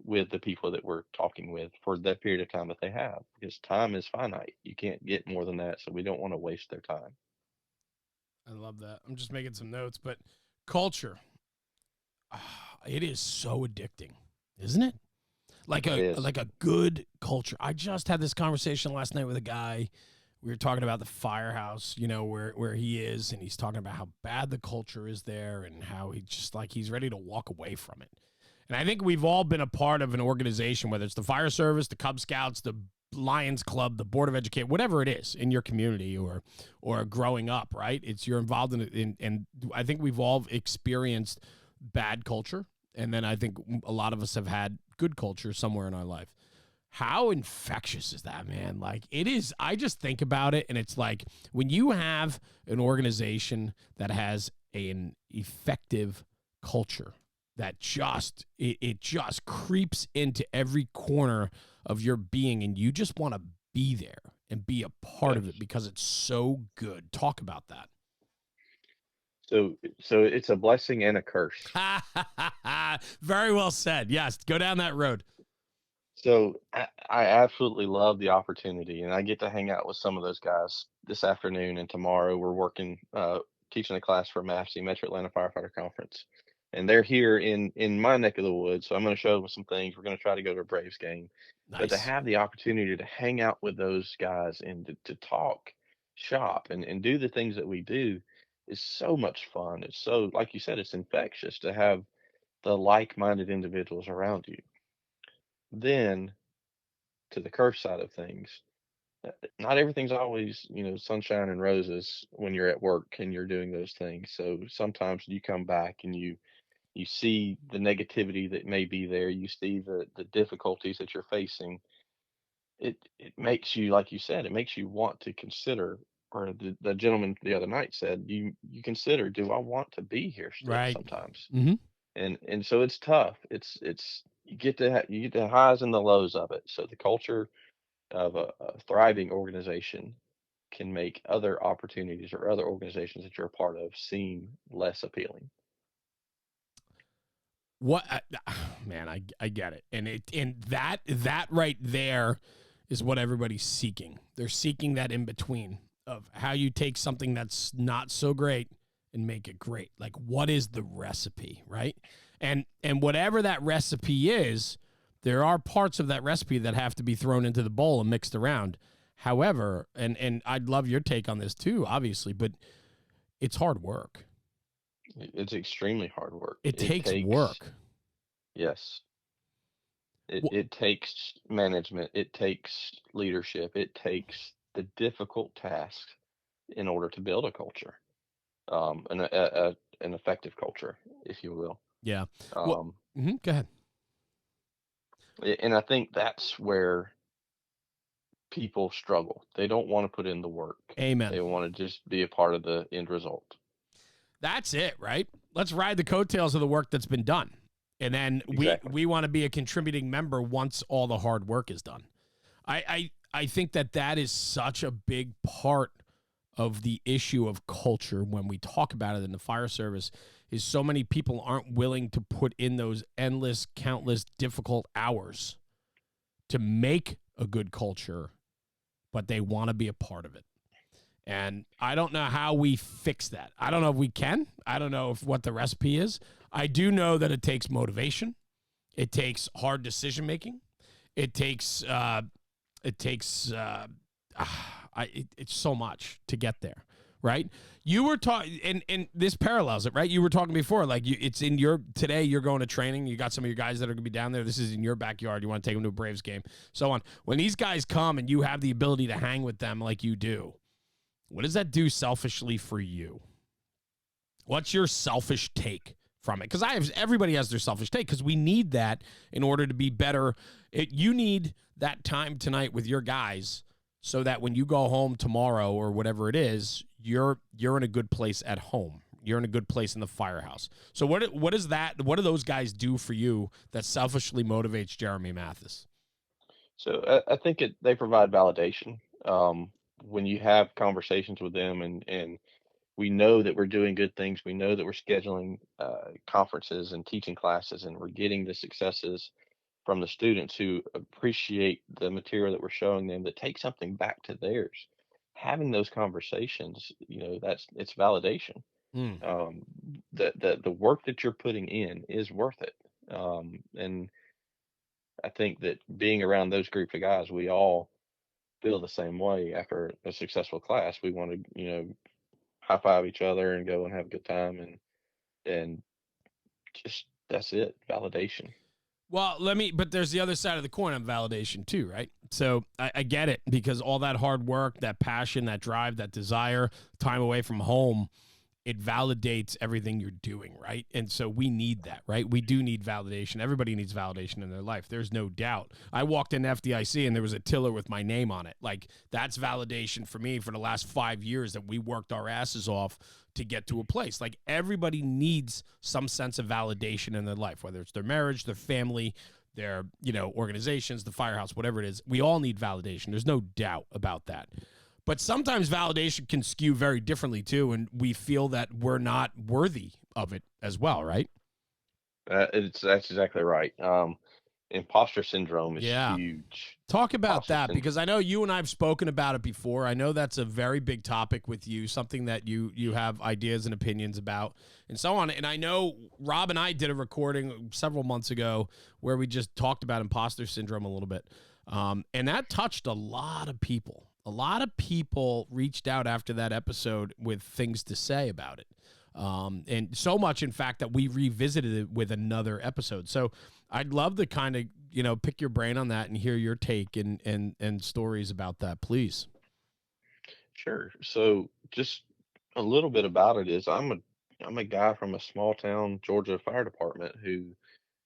with the people that we're talking with for that period of time that they have, because time is finite. You can't get more than that, so we don't want to waste their time. I love that. I'm just making some notes, but culture, it is so addicting, isn't it? Like It is. a good culture. I just had this conversation last night with a guy. We were talking about the firehouse, where he is, and he's talking about how bad the culture is there and how he's ready to walk away from it. And I think we've all been a part of an organization, whether it's the fire service, the Cub Scouts, the Lions Club, the Board of Education, whatever it is in your community or growing up, right? You're involved in it, and I think we've all experienced bad culture, and then I think a lot of us have had good culture somewhere in our life. How infectious is that, man? Like, it is. I just think about it, and it's like when you have an organization that has an effective culture that it just creeps into every corner of your being, and you just want to be there and be a part of it because it's so good. Talk about that. So it's a blessing and a curse. Very well said. Yes, go down that road. So I absolutely love the opportunity, and I get to hang out with some of those guys this afternoon and tomorrow. We're working, teaching a class for MAFC, Metro Atlanta Firefighter Conference, and they're here in my neck of the woods. So I'm going to show them some things. We're going to try to go to a Braves game, but to Nice. have the opportunity to hang out with those guys and to talk shop and do the things that we do is so much fun. It's so, like you said, it's infectious to have the like-minded individuals around you. Then to the curse side of things, not everything's always, sunshine and roses when you're at work and you're doing those things. So sometimes you come back and you see the negativity that may be there. You see the difficulties that you're facing. It makes you, like you said, it makes you want to consider, or the gentleman the other night said, you consider, do I want to be here still Right. sometimes? Mm-hmm. And so it's tough. It's you get the highs and the lows of it. So the culture of a thriving organization can make other opportunities or other organizations that you're a part of seem less appealing. What man, I get it. And that right there is what everybody's seeking. They're seeking that in between of how you take something that's not so great and make it great. Like, what is the recipe, right? And whatever that recipe is, there are parts of that recipe that have to be thrown into the bowl and mixed around. However, and I'd love your take on this too, obviously, but it's hard work. It's extremely hard work. It It takes takes, work. yes, Wh- it takes management, it takes leadership, it takes the difficult tasks in order to build a culture, an effective culture, if you will. Yeah. Well, Um, go ahead. and I think that's where people struggle. They don't want to put in the work. Amen. They want to just be a part of the end result. That's it, right? Let's ride the coattails of the work that's been done. And then Exactly. we want to be a contributing member once all the hard work is done. I think that is such a big part of the issue of culture when we talk about it in the fire service is so many people aren't willing to put in those endless, countless, difficult hours to make a good culture, but they want to be a part of it. And I don't know how we fix that. I don't know if we can. I don't know what the recipe is. I do know that it takes motivation. It takes hard decision making. It takes it's so much to get there, right? You were talking, and this parallels it, right? You were talking before, like it's in your today. You're going to training. You got some of your guys that are going to be down there. This is in your backyard. You want to take them to a Braves game, so on. When these guys come and you have the ability to hang with them like you do, what does that do selfishly for you? What's your selfish take from it? Because everybody has their selfish take because we need that in order to be better. You need that time tonight with your guys so that when you go home tomorrow or whatever it is, you're in a good place at home. You're in a good place in the firehouse. So what is that? What do those guys do for you that selfishly motivates Jeremy Mathis? So I think they provide validation. When you have conversations with them, and we know that we're doing good things, we know that we're scheduling conferences and teaching classes, and we're getting the successes from the students who appreciate the material that we're showing them, that take something back to theirs. Having those conversations, it's validation. Mm. Um, the work that you're putting in is worth it. And I think that being around those group of guys, we all feel the same way after a successful class. We want to, high five each other and go and have a good time, and just that's it, validation. Well, but there's the other side of the coin of validation too, right? So I get it, because all that hard work, that passion, that drive, that desire, time away from home, it validates everything you're doing, right? And so we need that, right? We do need validation. Everybody needs validation in their life. There's no doubt. I walked in FDIC and there was a tiller with my name on it. Like, that's validation for me for the last 5 years that we worked our asses off to get to a place. Like, everybody needs some sense of validation in their life, whether it's their marriage, their family, their, organizations, the firehouse, whatever it is. We all need validation. There's no doubt about that. But sometimes validation can skew very differently too, and we feel that we're not worthy of it as well, right? That's exactly right. Imposter syndrome is Yeah. huge. Talk about Imposter that, syndrome. because I know you and I have spoken about it before. I know that's a very big topic with you, something that you have ideas and opinions about and so on. And I know Rob and I did a recording several months ago where we just talked about imposter syndrome a little bit. And that touched a lot of people. A lot of people reached out after that episode with things to say about it. And so much, in fact, that we revisited it with another episode. So I'd love to kind of, pick your brain on that and hear your take and stories about that, please. Sure. So just a little bit about it is I'm a guy from a small town Georgia fire department who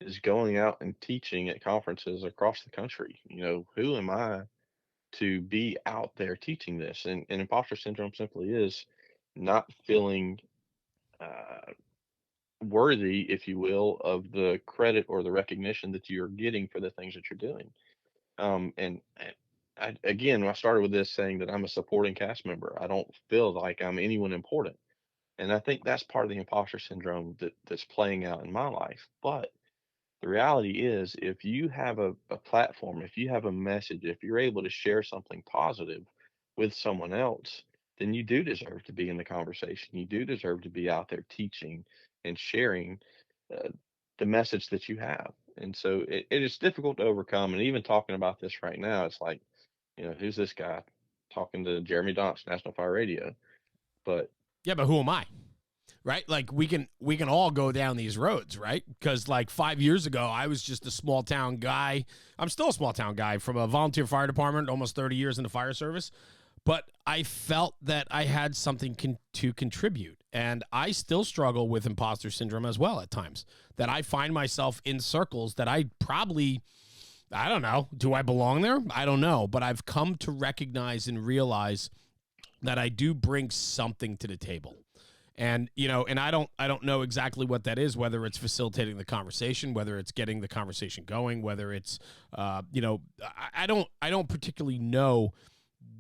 is going out and teaching at conferences across the country. Who am I to be out there teaching this? And imposter syndrome simply is not feeling uh, worthy, if you will, of the credit or the recognition that you're getting for the things that you're doing. And again, I started with this saying that I'm a supporting cast member. I don't feel like I'm anyone important, and I think that's part of the imposter syndrome that's playing out in my life. But the reality is, if you have a platform, if you have a message, if you're able to share something positive with someone else, then you do deserve to be in the conversation. You do deserve to be out there teaching and sharing uh, the message that you have. And so it is difficult to overcome. And even talking about this right now, it's like, who's this guy talking to Jeremy Donks, National Fire Radio? But Yeah, but who am I? Right? Like, we can all go down these roads, right? Because like 5 years ago, I was just a small town guy. I'm still a small town guy from a volunteer fire department, almost 30 years in the fire service. But I felt that I had something to contribute. And I still struggle with imposter syndrome as well at times, that I find myself in circles that I don't know. Do I belong there? I don't know. But I've come to recognize and realize that I do bring something to the table. And and I don't know exactly what that is, whether it's facilitating the conversation, whether it's getting the conversation going, whether it's I don't particularly know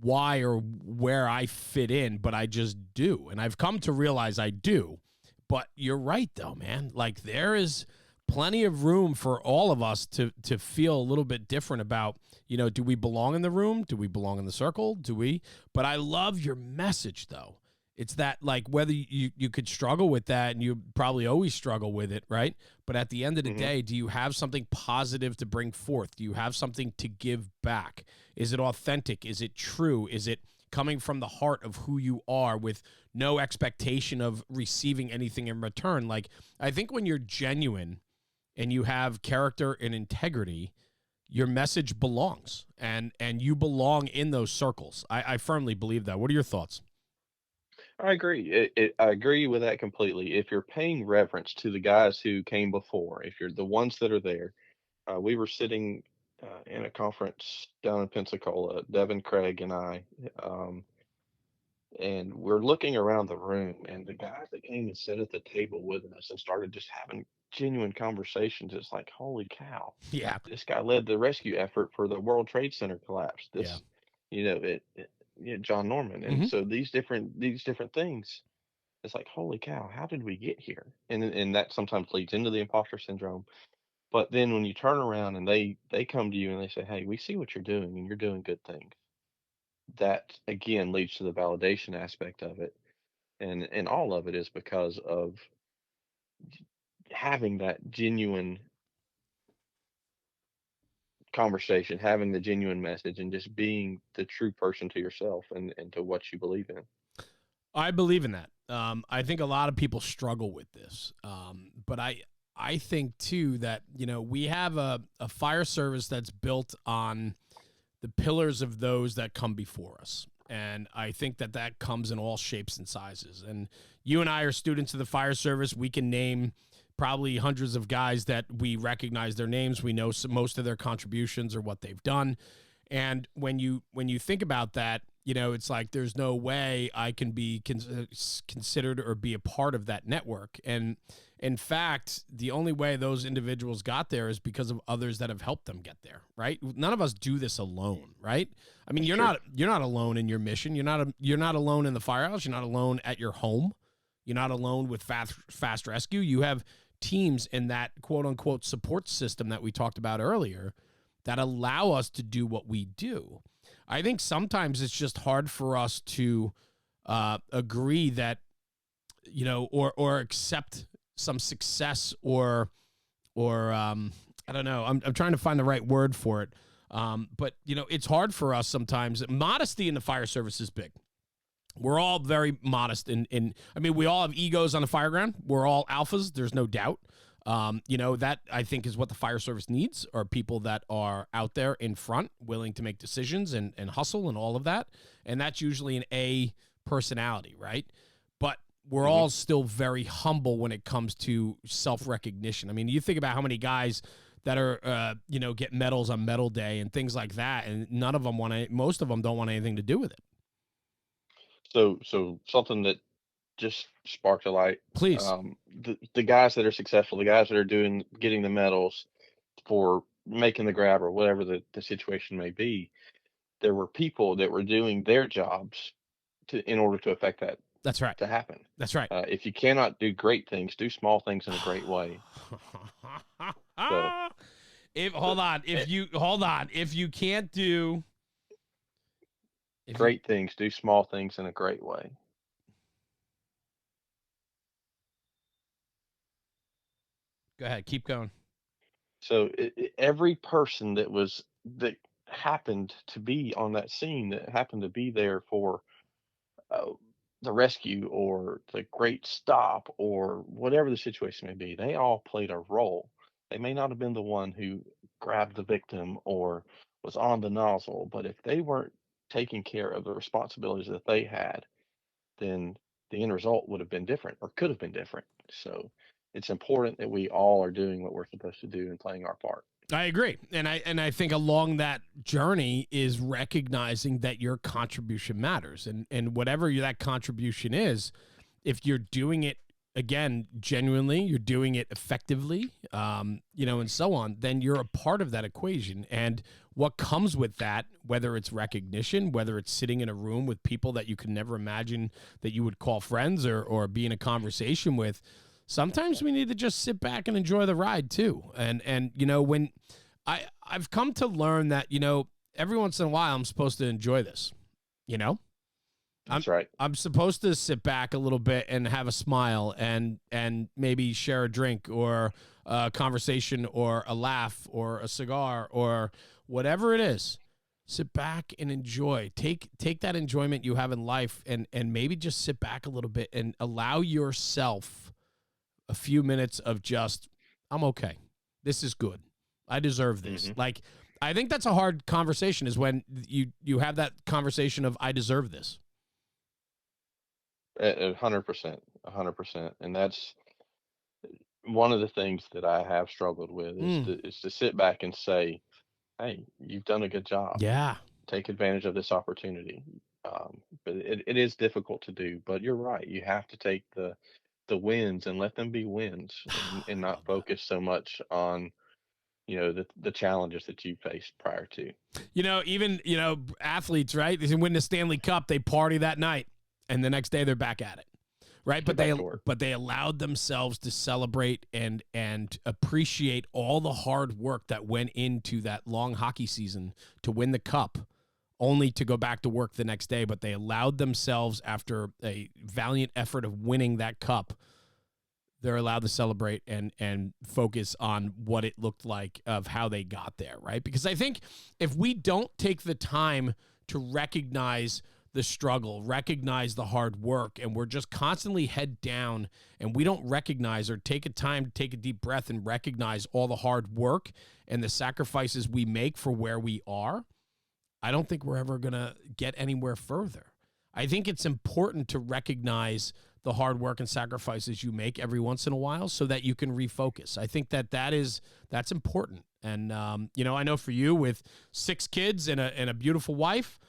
why or where I fit in, but I just do. And I've come to realize I do. But you're right though, man. Like, there is plenty of room for all of us to feel a little bit different about, do we belong in the room? Do we belong in the circle? Do we? But I love your message though. It's that, like, whether you could struggle with that, and you probably always struggle with it, right? But at the end of the mhm. day, do you have something positive to bring forth? Do you have something to give back? Is it authentic? Is it true? Is it coming from the heart of who you are with no expectation of receiving anything in return? Like, I think when you're genuine and you have character and integrity, your message belongs, and you belong in those circles. I firmly believe that. What are your thoughts? I agree. I agree with that completely. If you're paying reverence to the guys who came before, if you're the ones that are there, we were sitting in a conference down in Pensacola, Devin, Craig, and I. Um, And we're looking around the room, and the guys that came and sat at the table with us and started just having genuine conversations, it's like, holy cow, Yeah. this guy led the rescue effort for the World Trade Center collapse. Yeah. This, yeah, John Norman. And Hmm. so these different things, it's like, holy cow, how did we get here? And that sometimes leads into the imposter syndrome. But then when you turn around and they come to you and they say, hey, we see what you're doing and you're doing good things, that again leads to the validation aspect of it. And all of it is because of having that genuine conversation, having the genuine message, and just being the true person to yourself and to what you believe in. I believe in that. I think a lot of people struggle with this, but I think too that we have a fire service that's built on the pillars of those that come before us. And I think that that comes in all shapes and sizes. And you and I are students of the fire service. We can name probably hundreds of guys that we recognize their names. We know most of their contributions or what they've done. And when you think about that, it's like there's no way I can be considered or be a part of that network. And in fact, the only way those individuals got there is because of others that have helped them get there, right? None of us do this alone, right? I mean, That's you're true. not alone in your mission. You're not alone in the firehouse. You're not alone at your home. You're not alone with fast rescue. You have teams in that quote unquote support system that we talked about earlier that allow us to do what we do. I think sometimes it's just hard for us to agree that or accept some success or I don't know. I'm trying to find the right word for it. But it's hard for us sometimes. Modesty in the fire service is big. We're all very modest I mean, we all have egos on the fire ground. We're all alphas. There's no doubt. That I think is what the fire service needs are people that are out there in front, willing to make decisions and hustle and all of that. And that's usually an A personality, right? But we're Hmm. all still very humble when it comes to self-recognition. I mean, you think about how many guys that are, get medals on medal day and things like that. And most of them don't want anything to do with it. So something that just sparked a light. Please. The guys that are successful, the guys that are getting the medals for making the grab or whatever the situation may be, there were people that were doing their jobs in order to affect that That's right. to happen. That's right. If you cannot do great things, do small things in a great way. So, if so hold on, eh, if you can't do if you great things, do small things in a great way. go ahead, keep going. So every person that happened to be on that scene, that happened to be there for uh, the rescue or the great stop or whatever the situation may be, they all played a role. They may not have been the one who grabbed the victim or was on the nozzle, but if they weren't taking care of the responsibilities that they had, then the end result would have been different or could have been different. So it's important that we all are doing what we're supposed to do and playing our part. I agree. And I think along that journey is recognizing that your contribution matters. And whatever that contribution is, if you're doing it again genuinely, you're doing it effectively, and so on, then you're a part of that equation. And what comes with that, whether it's recognition, whether it's sitting in a room with people that you could never imagine that you would call friends or be in a conversation with, sometimes we need to just sit back and enjoy the ride too. And when I've come to learn that, every once in a while I'm supposed to enjoy this, you know? I'm That's right. I'm supposed to sit back a little bit and have a smile and maybe share a drink or a conversation or a laugh or a cigar or whatever it is. Sit back and enjoy. Take that enjoyment you have in life and maybe just sit back a little bit and allow yourself a few minutes of just, I'm okay. This is good. I deserve this. Hmm. Like, I think that's a hard conversation is when you have that conversation of I deserve this. 100%, 100%. And that's one of the things that I have struggled with Mm, is to sit back and say, "Hey, you've done a good job. yeah. Take advantage of this opportunity. But it is difficult to do. But you're right. You have to take the wins and let them be wins, and I not love that. focus so much on the challenges that you faced prior to. Even, athletes, right? They win the Stanley Cup, they party that night, and the next day they're back at it. Right, Get back to work. but they allowed themselves to celebrate and appreciate all the hard work that went into that long hockey season to win the cup, only to go back to work the next day. But they allowed themselves, after a valiant effort of winning that cup, they're allowed to celebrate and focus on what it looked like of how they got there, right? Because I think if we don't take the time to recognize the struggle, recognize the hard work, and we're just constantly head down, and we don't recognize or take a time to take a deep breath and recognize all the hard work and the sacrifices we make for where we are, I don't think we're ever going to get anywhere further. I think it's important to recognize the hard work and sacrifices you make every once in a while so that you can refocus. I think that's important. And, I know for you, with 6 kids and a beautiful wife,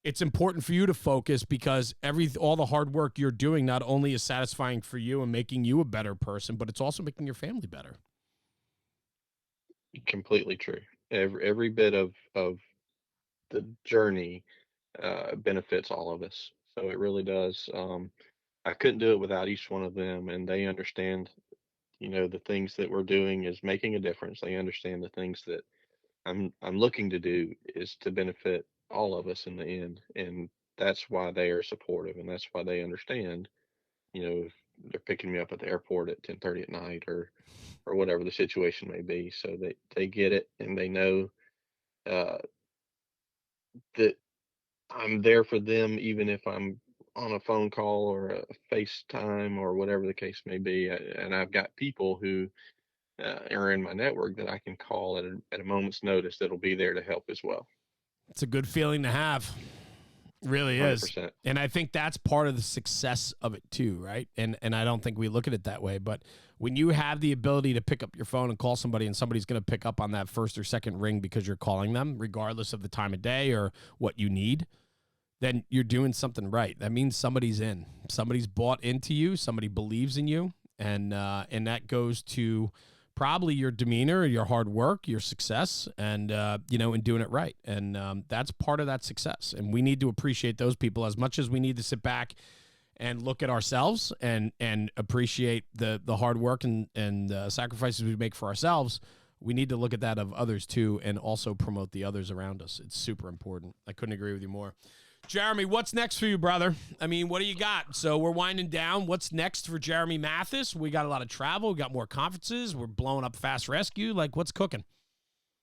it's important for you to focus, because all the hard work you're doing not only is satisfying for you and making you a better person, but it's also making your family better. Completely true. Every bit of the journey benefits all of us. So it really does. I couldn't do it without each one of them, and they understand. The things that we're doing is making a difference. They understand the things that I'm looking to do is to benefit all of us in the end, and that's why they are supportive, and that's why they understand. If they're picking me up at the airport at 10:30 at night, or whatever the situation may be, so they get it, and they know uh, that I'm there for them, even if I'm on a phone call or a FaceTime or whatever the case may be. And I've got people who are in my network that I can call at a moment's notice that'll be there to help as well. It's a good feeling to have. Really is. 100%. And I think that's part of the success of it too, right? And I don't think we look at it that way, but when you have the ability to pick up your phone and call somebody, and somebody's going to pick up on that first or second ring because you're calling them, regardless of the time of day or what you need, then you're doing something right. That means somebody's in. Somebody's bought into you, somebody believes in you, and that goes to probably your demeanor, your hard work, your success, and in doing it right. And that's part of that success. And we need to appreciate those people as much as we need to sit back and look at ourselves and appreciate the hard work and sacrifices we make for ourselves. We need to look at that of others too, and also promote the others around us. It's super important. I couldn't agree with you more. Jeremy, what's next for you, brother? I mean, what do you got? So we're winding down. What's next for Jeremy Mathis? We got a lot of travel. We got more conferences. We're blowing up Fast Rescue. Like, what's cooking?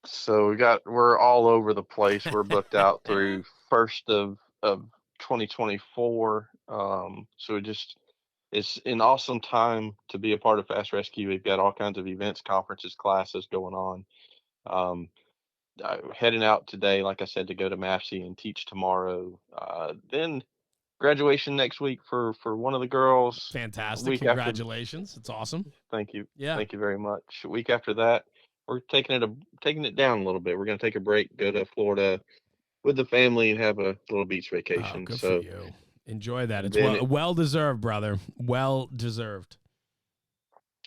So we're all over the place. We're booked out through first of 2024. So it's an awesome time to be a part of Fast Rescue. We've got all kinds of events, conferences, classes going on. Heading out today, like I said, to go to MAFC and teach tomorrow. Then graduation next week for one of the girls. Fantastic. Congratulations. It's awesome. Thank you. Yeah. Thank you very much. A week after that, we're taking it down a little bit. We're going to take a break, go to Florida with the family, and have a little beach vacation. Oh, good so for you. Enjoy that. It's well deserved, brother. Well deserved.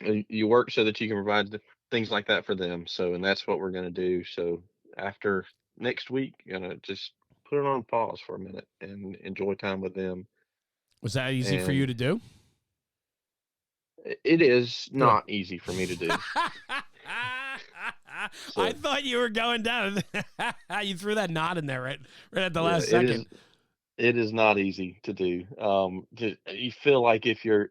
You work so that you can provide things like that for them. So, and that's what we're going to do. So after next week, gonna just put it on pause for a minute and enjoy time with them. Was that easy for you to do? It is not easy for me to do. So, I thought you were going down. You threw that knot in there right at the last second. It is not easy to do. You feel like if you're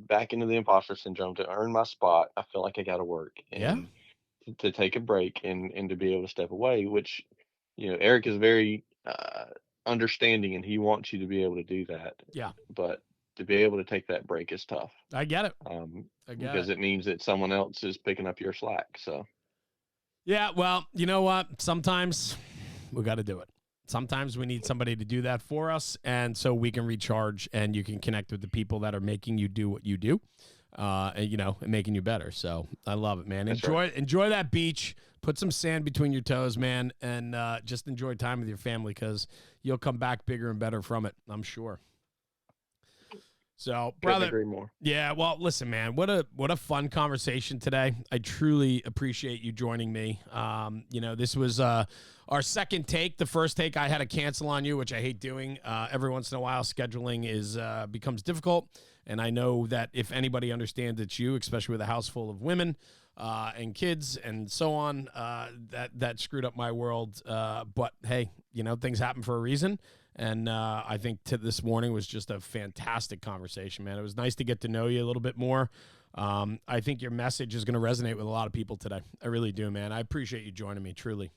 back into the imposter syndrome, to earn my spot, I feel like I got to work and to take a break and to be able to step away, which, Eric is very understanding, and he wants you to be able to do that. Yeah. But to be able to take that break is tough. I get it. Because it means that someone else is picking up your slack. So. Yeah, well, you know what? Sometimes we got to do it. Sometimes we need somebody to do that for us, and so we can recharge, and you can connect with the people that are making you do what you do, and making you better. So I love it, man. Enjoy that beach. Put some sand between your toes, man, and just enjoy time with your family because you'll come back bigger and better from it, I'm sure. So, brother, couldn't agree more. Yeah, well, listen, man, what a fun conversation today. I truly appreciate you joining me. This was our second take. The first take I had to cancel on you, which I hate doing. Every once in a while, scheduling becomes difficult, and I know that if anybody understands it's you, especially with a house full of women and kids and so on, that screwed up my world. But hey, things happen for a reason. And I think this morning was just a fantastic conversation, man. It was nice to get to know you a little bit more. I think your message is going to resonate with a lot of people today. I really do, man. I appreciate you joining me, truly.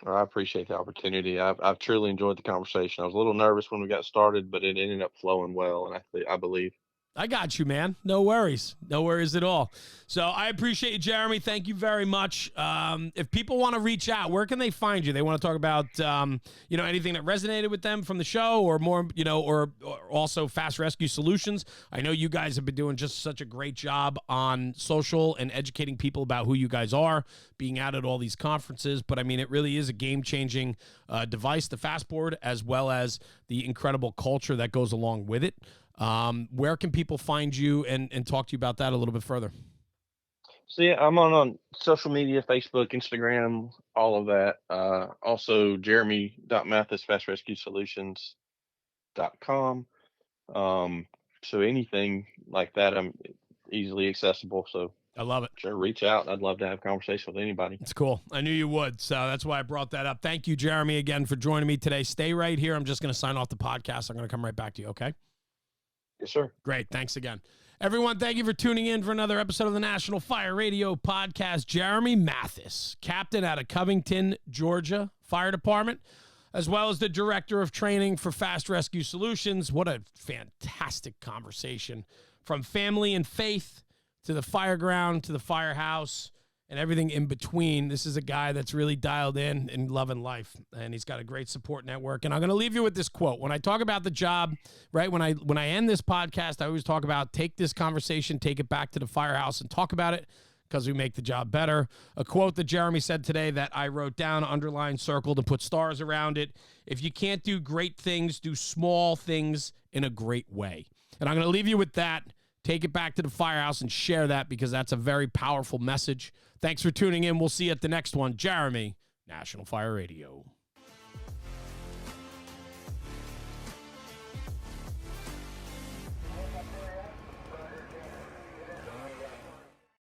Well, I appreciate the opportunity. I've truly enjoyed the conversation. I was a little nervous when we got started, but it ended up flowing well, and I believe. I got you, man. No worries. No worries at all. So I appreciate you, Jeremy. Thank you very much. If people want to reach out, where can they find you? They want to talk about, anything that resonated with them from the show or more, or also Fast Rescue Solutions. I know you guys have been doing just such a great job on social and educating people about who you guys are, being out at all these conferences. But, I mean, it really is a game-changing device, the Fastboard, as well as the incredible culture that goes along with it. Where can people find you and talk to you about that a little bit further? So yeah, I'm on social media, Facebook, Instagram, all of that. Also Jeremy.Mathis, fastrescuesolutions.com. So anything like that, I'm easily accessible. So I love it. Sure, reach out. I'd love to have a conversation with anybody. It's cool. I knew you would, so that's why I brought that up. Thank you, Jeremy, again for joining me today. Stay right here. I'm just going to sign off the podcast. I'm going to come right back to you, okay? Yes, sir. Great. Thanks again. Everyone, thank you for tuning in for another episode of the National Fire Radio Podcast. Jeremy Mathis, captain out of Covington, Georgia Fire Department, as well as the director of training for Fast Rescue Solutions. What a fantastic conversation. From family and faith to the fire ground to the firehouse and everything in between. This is a guy that's really dialed in and loving life, and he's got a great support network. And I'm going to leave you with this quote. When I talk about the job, right, when I end this podcast, I always talk about take this conversation, take it back to the firehouse and talk about it because we make the job better. A quote that Jeremy said today that I wrote down, underlined, circled, and put stars around it. If you can't do great things, do small things in a great way. And I'm going to leave you with that. Take it back to the firehouse and share that because that's a very powerful message. Thanks for tuning in. We'll see you at the next one. Jeremy, National Fire Radio.